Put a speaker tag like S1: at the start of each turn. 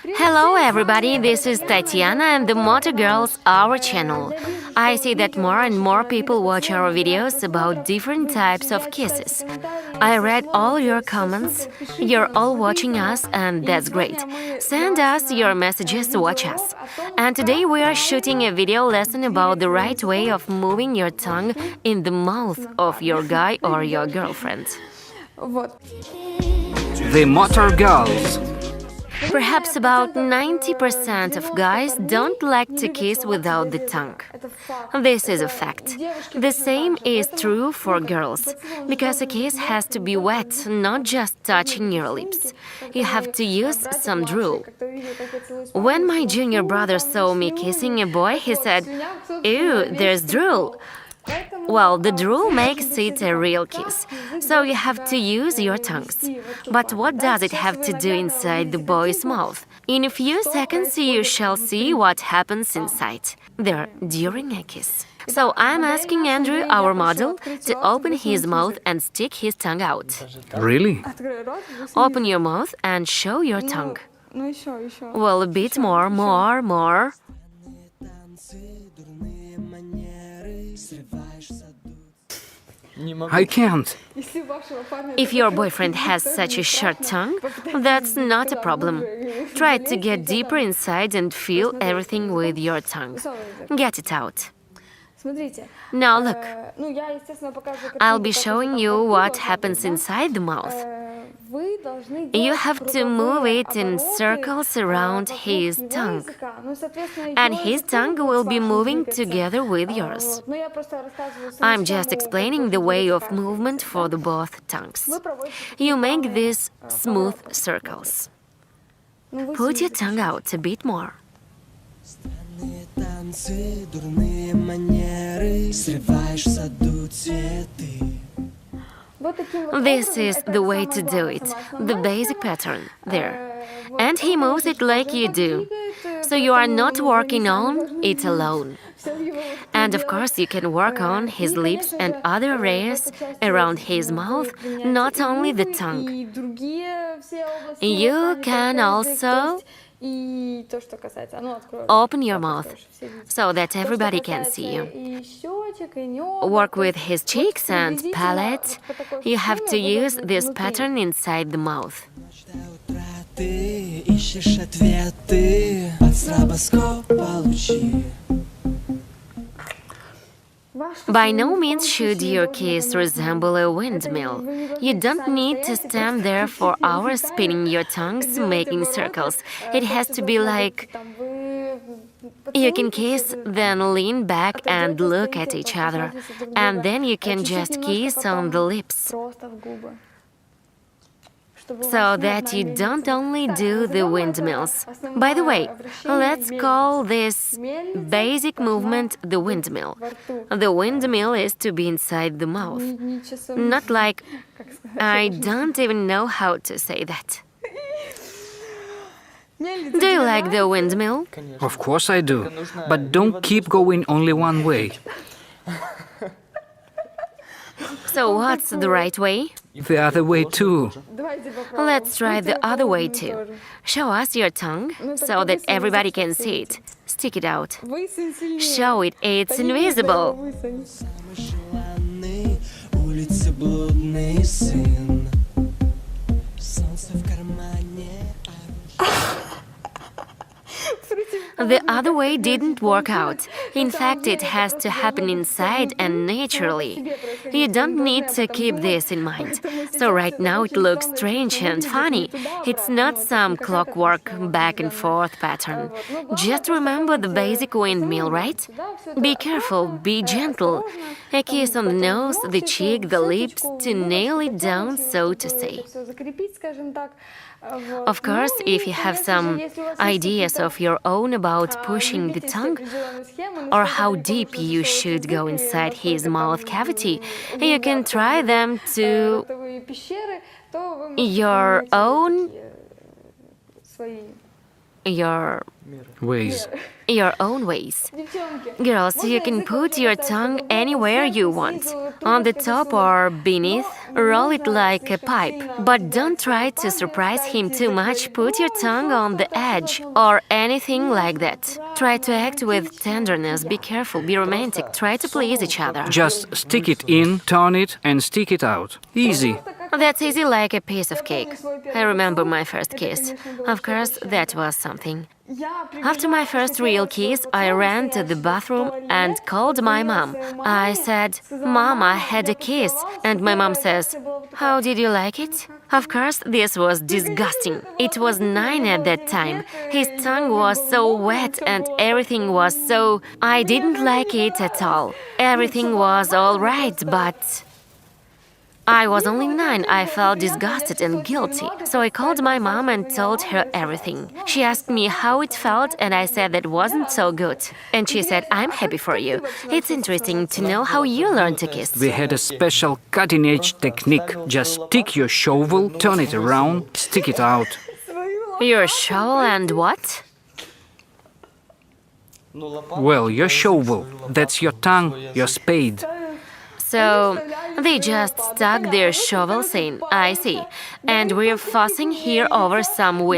S1: Hello everybody, this is Tatiana and the Motor Girls, our channel. I see that more and more people watch our videos about different types of kisses. I read all your comments, you're all watching us and that's great. Send us your messages to watch us. And today we are shooting a video lesson about the right way of moving your tongue in the mouth of your guy or your girlfriend.
S2: The Motor Girls.
S1: Perhaps about 90% of guys don't like to kiss without the tongue. This is a fact. The same is true for girls, because a kiss has to be wet, not just touching your lips. You have to use some drool. When my junior brother saw me kissing a boy, he said, "Ew, there's drool." Well, the drool makes it a real kiss, so you have to use your tongues. But what does it have to do inside the boy's mouth? In a few seconds you shall see what happens inside, there, during a kiss. So I'm asking Andrew, our model, to open his mouth and stick his tongue out.
S2: Really?
S1: Open your mouth and show your tongue. Well, a bit more.
S2: I can't.
S1: If your boyfriend has such a short tongue, that's not a problem. Try to get deeper inside and feel everything with your tongue. Get it out. Now look, I'll be showing you what happens inside the mouth. You have to move it in circles around his tongue, and his tongue will be moving together with yours. I'm just explaining the way of movement for the both tongues. You make these smooth circles. Put your tongue out a bit more. This is the way to do it, the basic pattern, there. And he moves it like you do, so you are not working on it alone. And of course you can work on his lips and other areas around his mouth, not only the tongue. You can also open your mouth so that everybody can see you. Work with his cheeks and palate. You have to use this pattern inside the mouth. By no means should your kiss resemble a windmill. You don't need to stand there for hours spinning your tongues, making circles. It has to be like you can kiss, then lean back and look at each other, and then you can just kiss on the lips, so that you don't only do the windmills. By the way, let's call this basic movement the windmill. The windmill is to be inside the mouth, not like... I don't even know how to say that. Do you like the windmill?
S2: Of course I do, but don't keep going only one way.
S1: So what's the right way?
S2: The other way too.
S1: Let's try the other way too. Show us your tongue so that everybody can see it. Stick it out. Show it, it's invisible. The other way didn't work out. In fact, it has to happen inside and naturally. You don't need to keep this in mind. So right now it looks strange and funny. It's not some clockwork back and forth pattern. Just remember the basic windmill, right? Be careful, be gentle. A kiss on the nose, the cheek, the lips, to nail it down, so to say. Of course, if you have some ideas of your own about pushing the tongue, or how deep you should go inside his mouth cavity, you can try them to your own your
S2: Ways.
S1: your own ways. Girls, you can put your tongue anywhere you want, on the top or beneath, roll it like a pipe. But don't try to surprise him too much, put your tongue on the edge or anything like that. Try to act with tenderness, be careful, be romantic, try to please each other.
S2: Just stick it in, turn it, and stick it out. Easy.
S1: That's easy like a piece of cake. I remember my first kiss. Of course, that was something. After my first real kiss, I ran to the bathroom and called my mom. I said, "Mom, I had a kiss." And my mom says, "How did you like it?" Of course, this was disgusting. It was 9 at that time. His tongue was so wet and everything was so... I didn't like it at all. Everything was all right, but... I was only 9. I felt disgusted and guilty. So I called my mom and told her everything. She asked me how it felt, and I said that wasn't so good. And she said, "I'm happy for you. It's interesting to know how you learned to kiss."
S2: We had a special cutting-edge technique. Just stick your shovel, turn it around, stick it out.
S1: Your shovel and what?
S2: Well, your shovel. That's your tongue, your spade.
S1: So they just stuck their shovels in, I see. And we're fussing here over some wind.